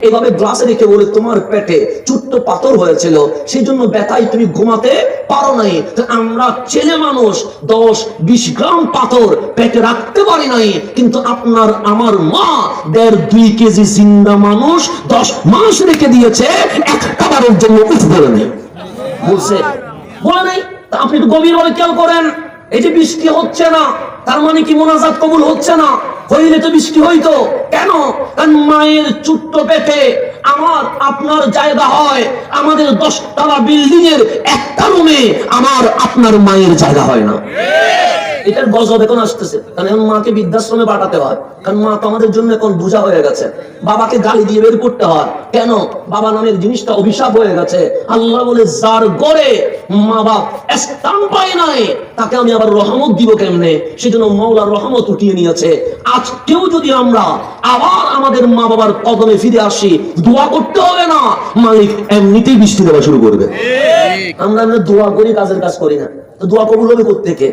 এভাবে গ্লাসে রেখে বলে তোমার পেটে ছোট্ট পাথর হয়েছিল, সেই জন্য ব্যথায় তুমি ঘুমাতে পারো নাই। আমরা ছেলে মানুষ 10-20 গ্রাম পাথর পেটে রাখতে পারি নাই, কিন্তু আপনার আমার মা 1.5-2 কেজি জিন্দা মানুষ 10 মাস রেখে দিয়েছে, একবারের জন্য উঠ বলে নেই, বলছে বলে নাই। আপনি একটু গভীরভাবে খেয়াল করেন, এই যে বৃষ্টি হচ্ছে না, তার মানে কি মোনাজাত কবুল হচ্ছে না? হইলে তো বৃষ্টি হইতো। কেন? কারণ মায়ের ছোট্ট পেটে আমার আপনার জায়গা হয়, আমাদের 10 তলা বিল্ডিং এর একটা রুমে আমার আপনার মায়ের জায়গা হয় না। এটার গজব এখন আসতেছে, কারণ এখন মাকে বৃদ্ধাশ্রমে পাঠাতে হয়, কারণ মা তো আমাদের জন্য এখন বোঝা হয়ে গেছে। বাবাকে গালি দিয়ে বের করতে হয়, কেন? বাবা নামের জিনিসটা অভিশাপ হয়ে গেছে। আল্লাহ বলে যার গড়ে মা বাপ স্থান পায় নাই, তাকে আমি আবার রহমত দিব কেমনে? সেজন্য মাওলার রহমত উঠিয়ে নিয়েছে। আজকেও যদি আমরা আবার আমাদের মা বাবার কদমে ফিরে আসি, দোয়া করতে হবে না, মালিক এমনিতেই বৃষ্টি দেওয়া শুরু করবে। আমরা দোয়া করি, কাজের কাজ করি না, তো দোয়া কবুল হবে কোত্থেকে?